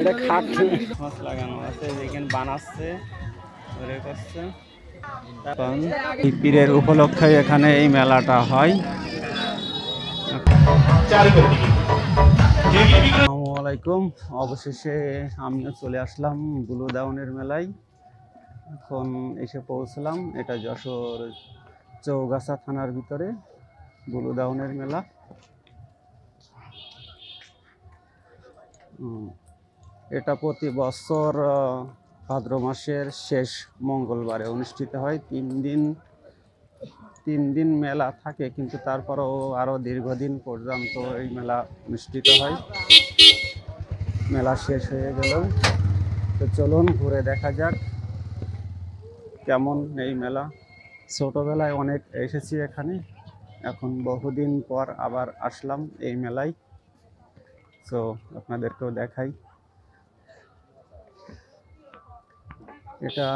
এটা খাট মাছ লাগানো আছে, যেখানে বানাচ্ছে ধরে করছে। এখন এই পীরের উপলক্ষে এখানে এই মেলাটা হয়। আসসালামু আলাইকুম। অবশেষে আমিও চলে আসলাম বুলু দাউনের মেলায়। এখন এসে পৌঁছলাম। এটা যশোর চৌগাছা থানার ভিতরে বুলু দাউনের মেলা। এটা প্রতি বছর ভাদ্র মাসের শেষ মঙ্গলবারে অনুষ্ঠিত হয়। তিন দিন মেলা থাকে, কিন্তু তারপরেও আরো দীর্ঘদিন পর্যন্ত এই মেলা অনুষ্ঠিত হয়। মেলা শেষ হয়ে গেলেও তো চলুন ঘুরে দেখা যাক কেমন এই মেলা। ছোটবেলায় অনেক এসেছি এখানে, এখন বহুদিন পর আবার আসলাম এই মেলায়। তো আপনাদেরকেও দেখাই। এটা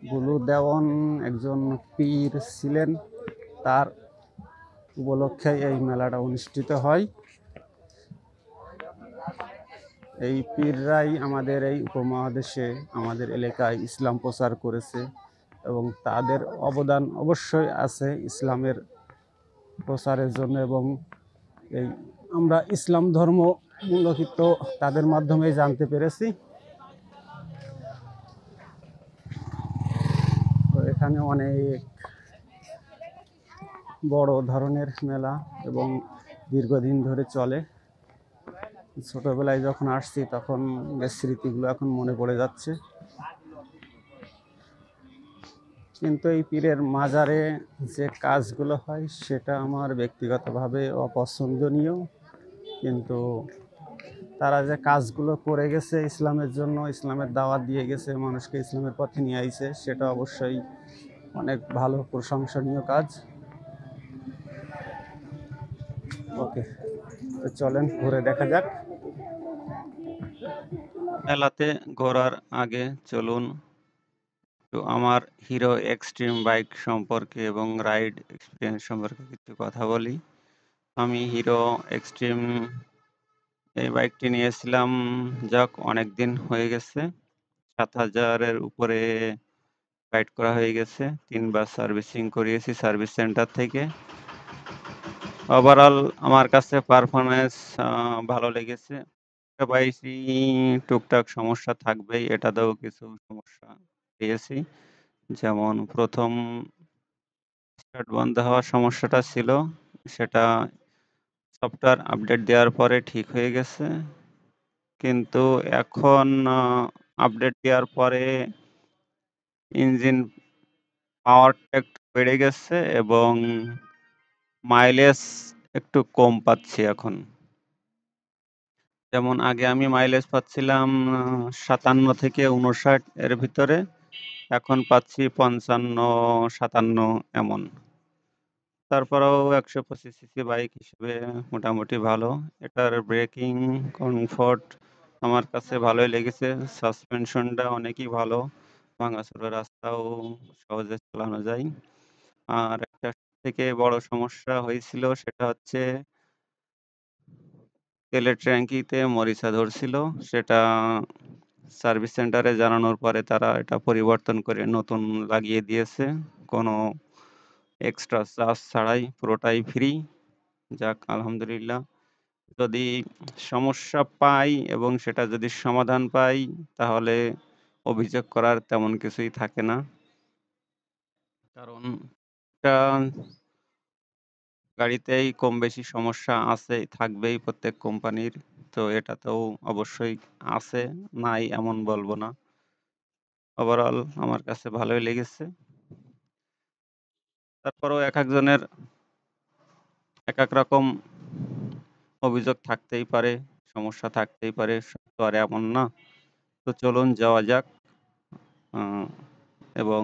বুলু দেওয়ান একজন পীর ছিলেন, তার উপলক্ষে এই মেলাটা অনুষ্ঠিত হয়। এই পীররাই আমাদের এই উপমহাদেশে, আমাদের এলাকায় ইসলাম প্রচার করেছে, এবং তাদের অবদান অবশ্যই আছে ইসলামের প্রচারের জন্য। এবং এই আমরা ইসলাম ধর্ম মূলত তাদের মাধ্যমে জানতে পেরেছি। তো এখানে অনেক বড় ধরনের মেলা এবং দীর্ঘদিন ধরে চলে। ছোটবেলায় যখন আসছি তখন বেশ স্মৃতিগুলো এখন মনে পড়ে যাচ্ছে। কিন্তু এই পীরের মাজারে যে কাজগুলো হয় সেটা আমার ব্যক্তিগতভাবে অপছন্দনীয়, কিন্তু তারা যে কাজগুলো করে গেছে ইসলামের জন্য, ইসলামের দাওয়াত দিয়ে গেছে, মানুষকে ইসলামের পথে নিয়ে আইছে, সেটা অবশ্যই অনেক ভালো প্রশংসনীয় কাজ। ওকে, তো চলেন ঘুরে দেখা যাক। মেলাতে ঘোরার আগে চলুন তো আমার হিরো এক্সট্রিম বাইক সম্পর্কে এবং রাইড এক্সপিরিয়েন্স সম্পর্কে কিছু কথা বলি। আমি হিরো এক্সট্রিম এই বাইকটি নিয়েছিলাম, যাক অনেক দিন হয়ে গেছে। ৭,০০০-এর উপরে রাইড করা হয়ে গেছে। ৩ বার সার্ভিসিং করিয়েছি সার্ভিস সেন্টার থেকে। ওভারঅল আমার কাছে পারফরমেন্স ভালো লেগেছে। বাইকটি টুকটাক সমস্যা থাকবেই, এটাতেও কিছু সমস্যা পেয়েছি। যেমন প্রথম স্টার্ট বন্ধ হওয়ার সমস্যাটা ছিল, সেটা সফটওয়্যার আপডেট দেওয়ার পরে ঠিক হয়ে গেছে। কিন্তু এখন আপডেট দেওয়ার পরে ইঞ্জিন পাওয়ারটা একটু বেড়ে গেছে এবং মাইলেজ একটু কম পাচ্ছি এখন। যেমন আগে আমি মাইলেজ পাচ্ছিলাম ৫৭ থেকে ৫৯ এর ভিতরে, এখন পাচ্ছি ৫৫-৫৭ এমন। তারপরেও ১২৫ সিসি বাইক হিসেবে মোটামুটি ভালো। এটার ব্রেকিং কমফোর্ট আমার কাছে ভালোই লেগেছে। সাসপেনশনটা অনেকই ভালো, ভাঙাচোরা রাস্তাও সহজে চালানো যায়। আর একটা থেকে বড় সমস্যা হয়েছিল, সেটা হচ্ছে তেলের ট্যাঙ্কিতে মরিচা ধরছিল। সেটা সার্ভিস সেন্টারে জানানোর পরে তারা এটা পরিবর্তন করে নতুন লাগিয়ে দিয়েছে, কোনো এক্সট্রা চার্জ ছাড়াই, পুরোটাই ফ্রি। যাক আলহামদুলিল্লাহ। যদি সমস্যা পাই এবং সেটা যদি সমাধান পাই, তাহলে অভিযোগ করার তেমন কিছুই থাকে না, কারণ এটা গাড়িতেই কম বেশি সমস্যা আছে, থাকবেই প্রত্যেক কোম্পানির। তো এটাতেও অবশ্যই আছে, নাই এমন বলবো না। ওভারঅল আমার কাছে ভালোই লেগেছে। তারপরেও এক একজনের এক এক রকম অভিযোগ থাকতেই পারে, সমস্যা থাকতেই পারে, সব তো আর এমন না। তো চলুন যাওয়া যাক এবং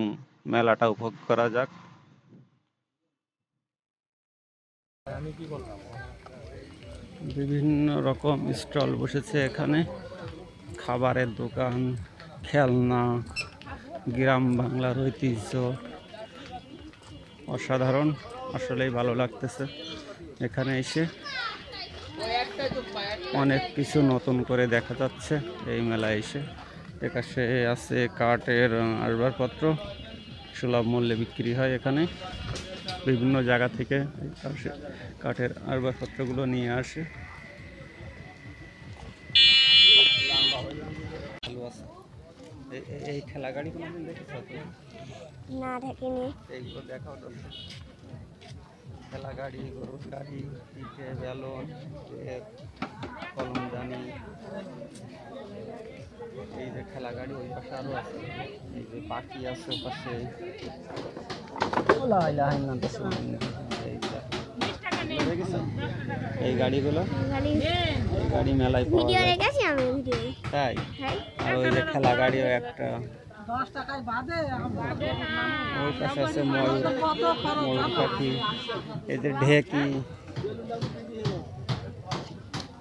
মেলাটা উপভোগ করা যাক। বিভিন্ন রকম স্টল বসেছে এখানে, খাবারের দোকান, খেলনা, গ্রাম বাংলার ঐতিহ্য। অসাধারণ, আসলেই ভালো লাগতেছে এখানে এসে। অনেক কিছু নতুন করে দেখা যাচ্ছে এই মেলায় এসে। একাশে আছে কাঠের আসবাবপত্র, সুলভ মূল্যে বিক্রি হয় এখানে। বিভিন্ন জায়গা থেকে কাঠের আসবাবপত্রগুলো নিয়ে আসে। এই খেলা গাড়ি কোনোদিন দেখেছো? না, দেখিনি। এইগুলো দেখাও তো। খেলা গাড়ি, গরুর গাড়ি, পিঠে, বেলুন, কলমদানি, এই যে খেলা গাড়ি ওই পাশে আরো আছে, এই যে পাখি আছে পাশে। এই গাড়িগুলো এই গাড়ি মেলায় পাওয়া যায়। তাই? আর ওই যে খেলা গাড়িও একটা। ওই পাশে আছে ময়ূর, ময়ূর পাখি, এদের ঢেকি,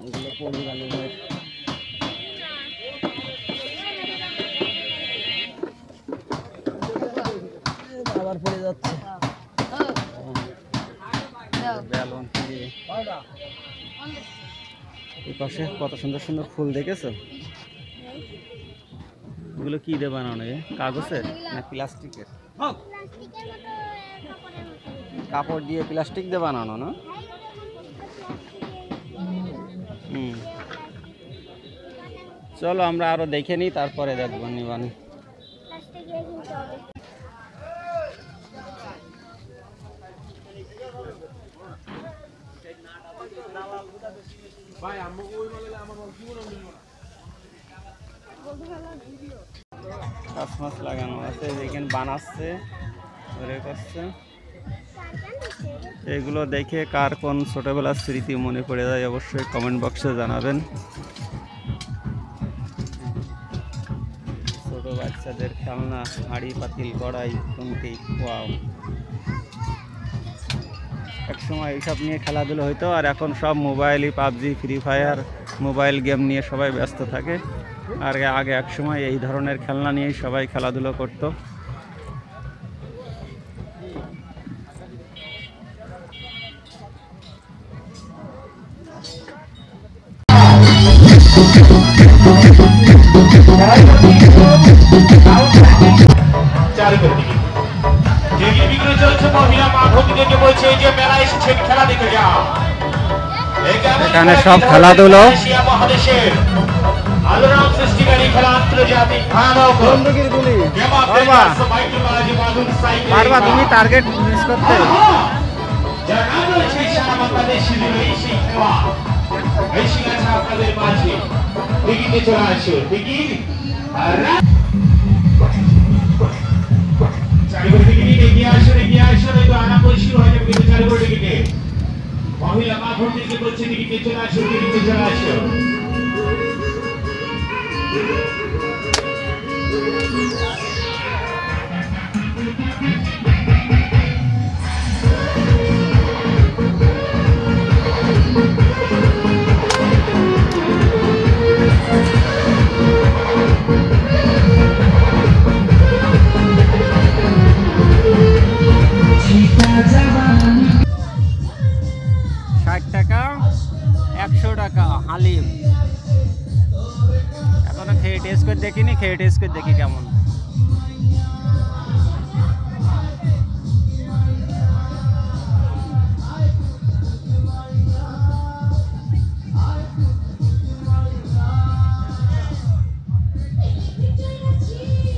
এগুলো পরিবারের। আবার পড়ে যাচ্ছে বেলুন দিয়ে। এই পাশে কত সুন্দর সুন্দর ফুল দেখেছো? এগুলো কি দিয়ে বানানো? কাগজের না প্লাস্টিকের? কাপড় দিয়ে প্লাস্টিক দিয়ে বানানো না? চলো আমরা আরো দেখে নিই, তারপরে দেখবো নিবানি। কাঁচ মাছ লাগানো আছে, যেখানে বানাচ্ছে ধরে করছে। এগুলো দেখে কার কোন ছোটবেলার স্মৃতি মনে পড়ে যায় অবশ্যই কমেন্ট বক্সে জানাবেন। ছোট বাচ্চাদের খেলনা, হাঁড়ি পাতিল, কড়াই, খুন্তি, ওয়াও। একসময় এইসব নিয়ে খেলাধুলো হইতো, আর এখন সব মোবাইলই, PUBG, free fire, mobile game নিয়ে সবাই ব্যস্ত থাকে। আর আগে এক সময় এই ধরনের খেলনা নিয়েই সবাই খেলাধুলো করতো। এখানে সব খেলাধুলো। পারবা তুমি টার্গেট মিস করতে? মহিলা মা ভর্তিকে বলছে দিকে চলে আসো, দিকে চলে আসো। হালিম এখনো খেয়ে টেস্ট করে দেখিনি, খেয়ে টেস্ট করে দেখি কেমন।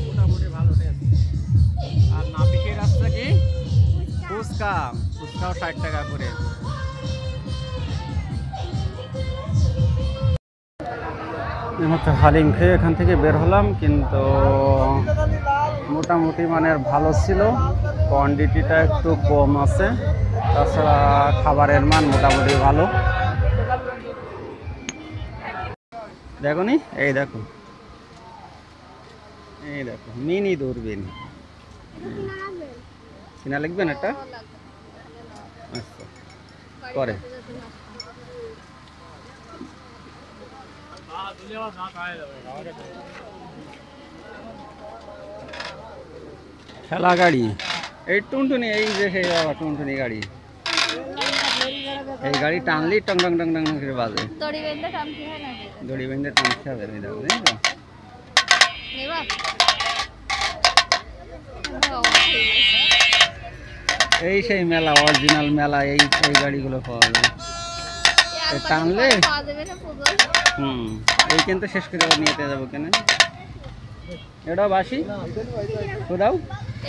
মোটামুটি ভালো টেস্ট। আর নাপিতের রাস্তা কি ফুচকা, ফুচকাও 60 টাকা করে। হালিম খেয়ে এখান থেকে বের হলাম, কিন্তু মোটামুটি মানের ভালো ছিল, কোয়ান্টিটিটা একটু কম আছে, তাছাড়া খাবারের মান মোটামুটি ভালো। দেখো নি, এই দেখো, এই দেখো মিনি দূরবীন। কিনা লিখবেন একটা? আচ্ছা পরে। খেলা গাড়ি, এই টুনটুনি, এই যে সেই টুনটুনি গাড়ি। এই গাড়ি টানলি টং টং টং টং করে বাজে। দড়ি বেঁধে টানতে হয় নাকি? দড়ি বেঁধে টানতে হবে, এই দেখো, দেখো। নেবা? এই সেই মেলা, অরিজিনাল মেলা, এই গাড়িগুলো পাওয়া যায়। টানলে পাওয়া যাবে না পুজো। এই কিন্তু শেষ করে আবার নিয়ে যাবো কেন? এটাও বাসি ফুদাও,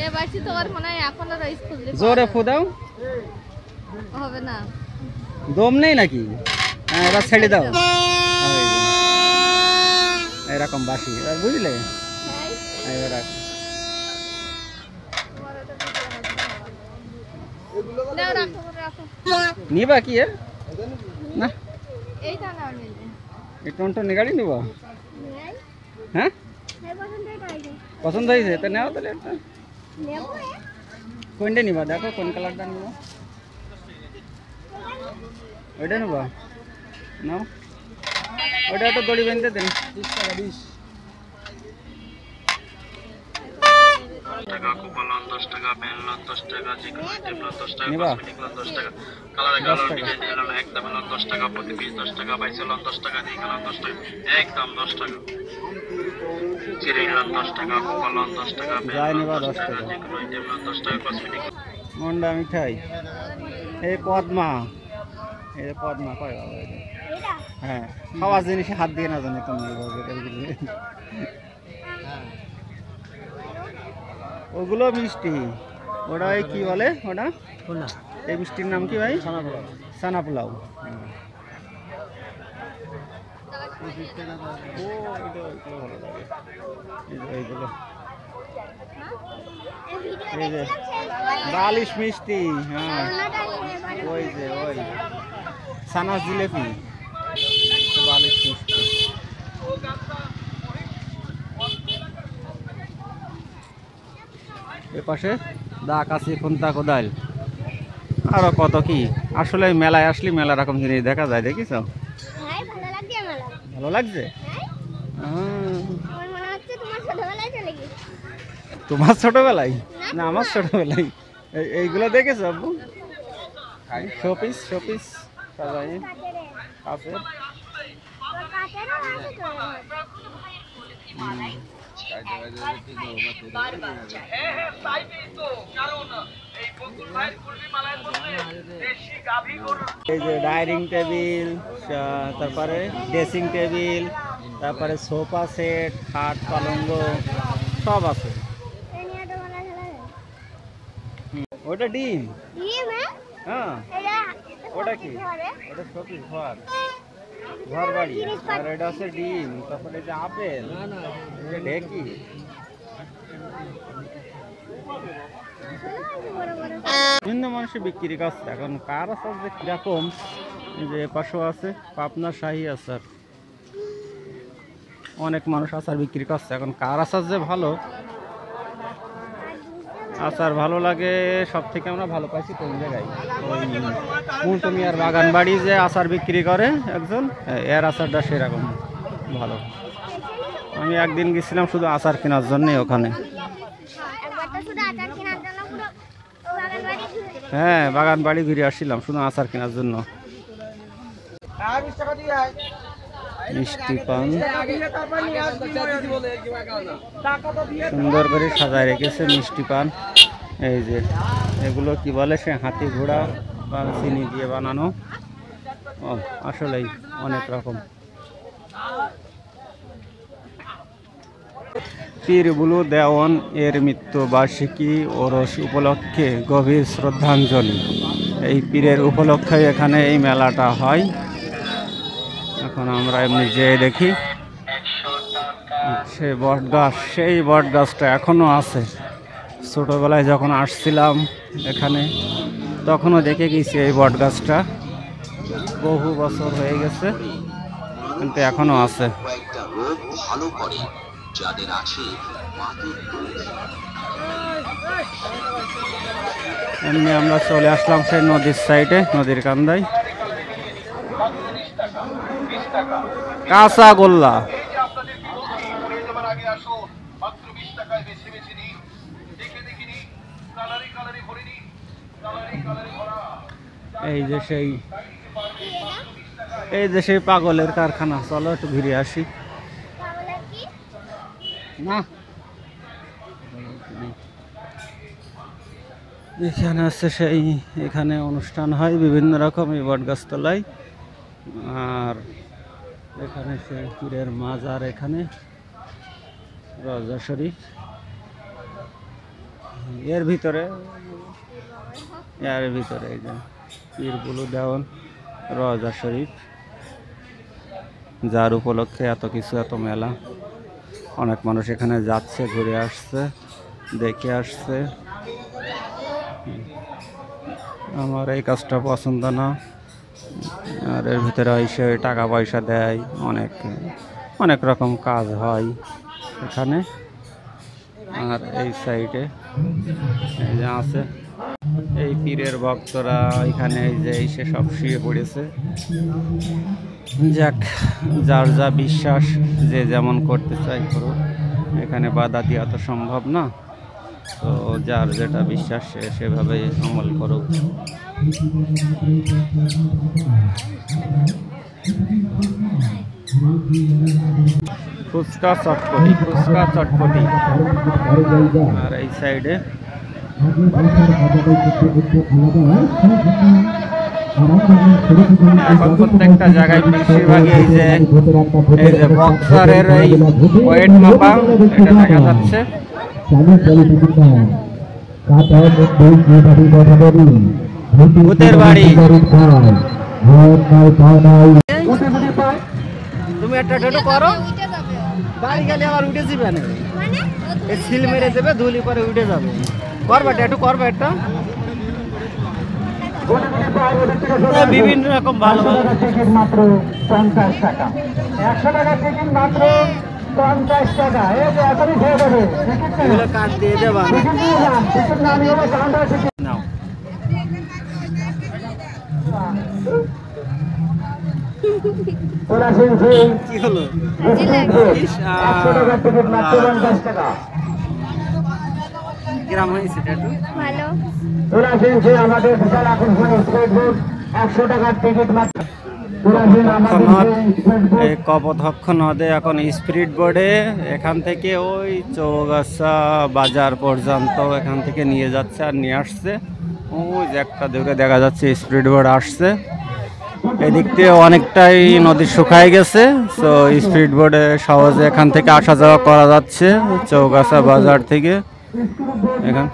এ বাসি তোমার মনে হয় এখন আর স্কুল জোরে ফুদাও, হবে না। দম নেই নাকি? হ্যাঁ, এবার ছেড়ে দাও। এরকম বাসি, এবার বুঝলে? এবার রাখ। নাও, রাখো, রাখো। নিবা কি এর? না, এইটা নাও নিলে। এই টনটনি গাড়ি নিব? হ্যাঁ, পছন্দ হয়েছে তো নেও তাহলে একটা। কোনটা নিবা? দেখো কোন কালারটা নিবা। ওইটা নেবা? নাও, ওইটা একটা দড়ি বেঁধে দেন। 20 টাকা 20 টাকা, কুপন 10 টাকা, পেন 10 টাকা, যেকোনো আইটেম 10 টাকা, নিবা? কসমেটিক 10 টাকা, কালারে কালার ডিজাইন এলানো একদম 10 টাকা, প্রতি পিস 10 টাকা, বাইসেল 10 টাকা, নিকলান 10 টাকা, একদম 10 টাকা। চিরিন 10 টাকা, কুপন 10 টাকা, পেন যাই নিবা 10 10 টাকা, টাকা। যেকোনো আইটেম 10 টাকা, কসমেটিক মন্ডা মিঠাই, এই পদ্মা, এই পদ্মা কয় বাবা এটা? হ্যাঁ, খাওয়ার জিনিসে হাত দিয়ে না জানি তুমি এইভাবে এগুলো। ওগুলো মিষ্টি, ওটা এই কি বলে ওটা? এই মিষ্টির নাম কি ভাই? সানা পোলাও। এইগুলো এই যে বালিশ মিষ্টি, হ্যাঁ, ওই যে ওই সানা জিলেপি, বালিশ মিষ্টি। এ পাশে দা কাশি খুন্তা কোদাল, আরো কত কি। আসলে মেলায় আসলে মেলা রকম জিনিস দেখা যায়, দেখিস? ভালো লাগছে? তোমার ছোটবেলায় না আমার ছোটবেলায় এইগুলো দেখেছো আব্বু? শোপিস শোপিস সাজাই কাছের। এই যে ডাইনিং টেবিল, তারপরে ড্রেসিং টেবিল, তারপরে সোফা সেট, খাট পালঙ্গ সব আছে। ওটা ডিম? হ্যাঁ, ওটা কি? ওটা শোপিস ঘর, ঘর বাড়ি। আর এটা হচ্ছে ডিম, তারপরে এই যে আপেল, এই যে ঢেকি। বিভিন্ন মানুষের বিক্রি করছে, এখন কার আচার যে কিরকম। এই যে পাশেও আছে পাবনা শাহী আচার, অনেক মানুষ আচার বিক্রি করছে। এখন কার আচার যে ভালো, আচার ভালো লাগে সব থেকে আমরা ভালো পাইছি কোন জায়গায়? ওই মুন্টুমিয়ার বাগান বাড়ি যে আচার বিক্রি করে একজন, এর আচারটা সেরকম ভালো। আমি একদিন গেছিলাম শুধু আচার কেনার জন্যে ওখানে। হ্যাঁ, বাগান বাড়ি ঘুরে আসছিলাম শুধু আচার কেনার জন্য। মিষ্টি পান সুন্দর করে সাজায় রেখেছে, মিষ্টি পান। এই যে এগুলো কি বলে, সে হাতি ঘোড়া বা চিনি দিয়ে বানানো। ও, আসলেই অনেক রকম। পীর বুলু দেওয়ান এর মৃত্যুবার্ষিকী ওরস উপলক্ষে গভীর শ্রদ্ধাঞ্জলি। এই পীরের উপলক্ষে এখানে এই মেলাটা হয়। এখন আমরা এমনি যেয়ে দেখি সেই বটগাছ, সেই বটগাছটা এখনো আছে। ছোটবেলায় যখন আসছিলাম এখানে তখনও দেখে গেছি এই বটগাছটা, বহু বছর হয়ে গেছে কিন্তু এখনো আছে। এমনি আমরা চলে আসলাম সেই নদীর সাইডে, নদীর কান্দায়। কাঁচা গোল্লা এই যে সেই পাগলের কারখানা, চলো একটু ঘুরে আসি। না এখানে আছে সেই, এখানে অনুষ্ঠান হয় বিভিন্ন রকম এই বটগাছতলায়। আর এখানে সেই পীরের মাজার, এখানে রওজা শরীফ, এর ভিতরে এই যে পীর বুলু দেওয়ান রওজা শরীফ, যার উপলক্ষে এত কিছু, এত মেলা। অনেক মানুষ এখানে যাচ্ছে, ঘুরে আসছে, দেখে আসছে। আমার এই কাজটা পছন্দ না। আর এর ভিতরে এসে টাকা পয়সা দেয়, অনেক রকম কাজ হয় এখানে। আর এই সাইডে এই যে আছে এই পীরের ভক্তরা, এখানে এই যে এসে সব শুয়ে পড়েছে। যাক, যার যা বিশ্বাস, যে যেমন করতে চাই করুক, এখানে বাধা দেওয়া তো সম্ভব না। তো যার যেটা বিশ্বাস সে সেভাবেই আমল করুক। ফুচকা চটপটি। আর এই সাইডে এখন প্রত্যেকটা জায়গায় বেশিরভাগই এই যে বক্সারের এই ওয়েট মাপা, এটা দেখা যাচ্ছে। ভূতের বাড়ি। তুমি একটা টোটো করো, বাড়ি গেলে আবার উঠে যাবে না, সিল মেরে দেবে, ধুলি পরে উঠে যাবে। করবা একটু, করবা একটা, বিভিন্ন রকম ভালো ভালো টিকিট মাত্র 50 টাকা, 100 টাকা টিকিট মাত্র 50 টাকা। এই যে এখনই খেয়ে দেবে, এগুলো কাট দিয়ে দেবা। টিকিট নিয়ে যান, টিকিট না নিয়ে হলে কাউন্টার টিকিট নাও। কি হলো? 100 টাকা টিকিট মাত্র 50 টাকা। গ্রাম হয়েছে একটু ভালো। আমাদের বিশাল আকর্ষণীয় স্টেট বোর্ড, 100 টাকার টিকিট মাত্র। এই কপোতাক্ষ নদে এখন স্পিড বোর্ডে এখান থেকে ওই চৌগাছা বাজার পর্যন্ত এখান থেকে নিয়ে যাচ্ছে আর নিয়ে আসছে। ওই যে একটা দূরে দেখা যাচ্ছে স্পিড বোর্ড আসছে। এদিক দিয়ে অনেকটাই নদী শুকায় গেছে, তো স্পিড বোর্ডে সহজে এখান থেকে আসা যাওয়া করা যাচ্ছে চৌগাছা বাজার থেকে। এখান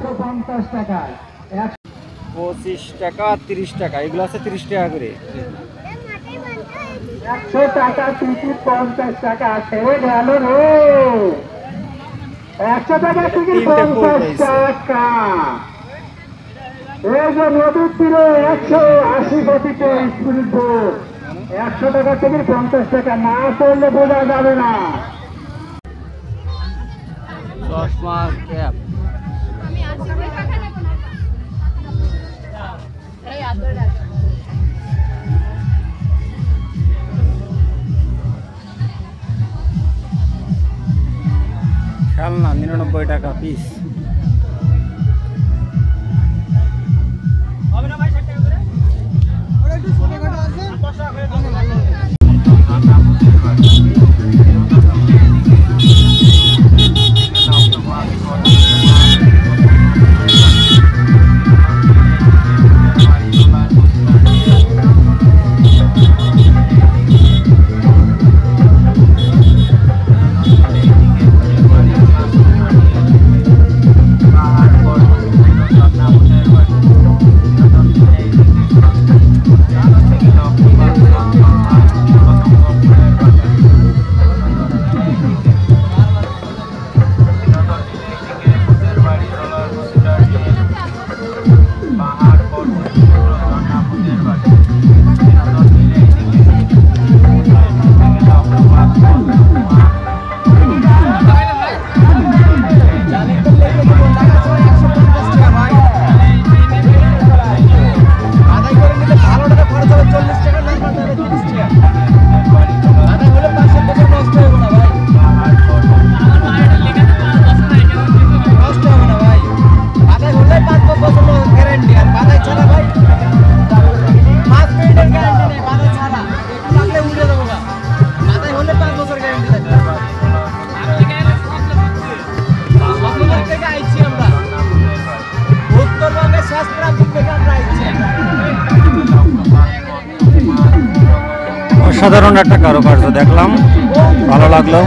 25 টাকা, 30 টাকা, এগুলো আছে 30 টাকা করে। 100 টাকা টিকিট 50 টাকা, ছেড়ে গেল রে। 100 টাকা টিকিট 50 টাকা। এই যে নদীর তীরে 180 গতিতে স্পিড বোট, 100 টাকা টিকিট 50 টাকা, না করলে বোঝা যাবে না। চশমা ক্যাপ, আমি আসি, ওই কাকা নেব না। এই আদর রাখ। খেলনা 99 টাকা পিস। অসাধারণ একটা কারুকার্য দেখলাম, ভালো লাগলো।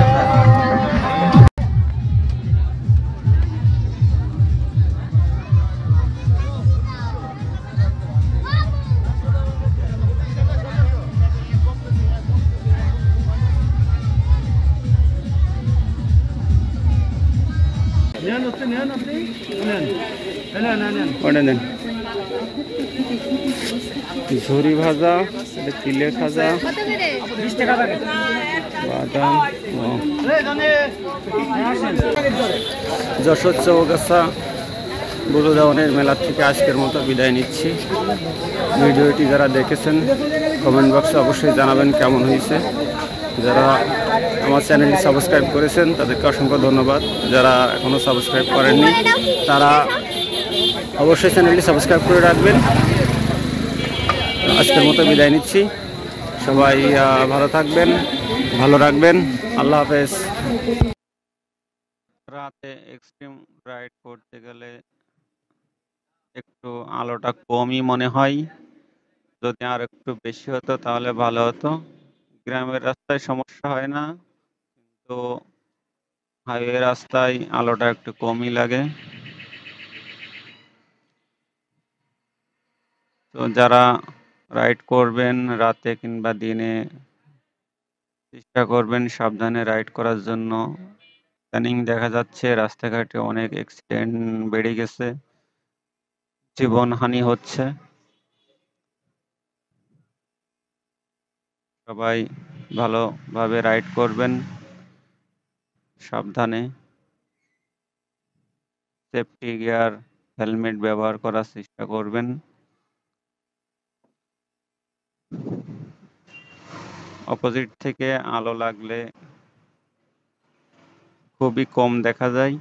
ওটা নেন, ঝুরি ভাজা, এটা তিলে ভাজা, বাদাম। যশোর চৌগাছা বুলুদাওয়ানের মেলার থেকে আজকের মতো বিদায় নিচ্ছি। ভিডিওটি যারা দেখেছেন কমেন্ট বক্সে অবশ্যই জানাবেন কেমন হয়েছে। যারা আমার চ্যানেলটি সাবস্ক্রাইব করেছেন তাদেরকে অসংখ্য ধন্যবাদ। যারা এখনও সাবস্ক্রাইব করেননি তারা অবশ্যই চ্যানেলটি সাবস্ক্রাইব করে রাখবেন। আজকের মতো বিদায় নিচ্ছি। সবাই ভালো থাকবেন, ভালো রাখবেন। আল্লাহ হাফেজ। রাতে এক্সট্রিম রাইড করতে গেলে একটু আলোটা কমই মনে হয়, যদি আর একটু বেশি হতো তাহলে ভালো হতো। গ্রামের রাস্তায় সমস্যা হয় না, তো হাইওয়ে রাস্তায় আলোটা একটু কমই লাগে। তো যারা রাইড করবেন রাতে কিংবা দিনে চেষ্টা করবেন সাবধানে রাইড করার জন্য। ইদানিং দেখা যাচ্ছে রাস্তাঘাটে অনেক অ্যাক্সিডেন্ট বেড়ে গেছে, জীবনহানি হচ্ছে। সবাই ভালোভাবে রাইড করবেন, সাবধানে, সেফটি গিয়ার, হেলমেট ব্যবহার করার চেষ্টা করবেন। অপোজিট থেকে আলো লাগলে খুবই কম দেখা যায়।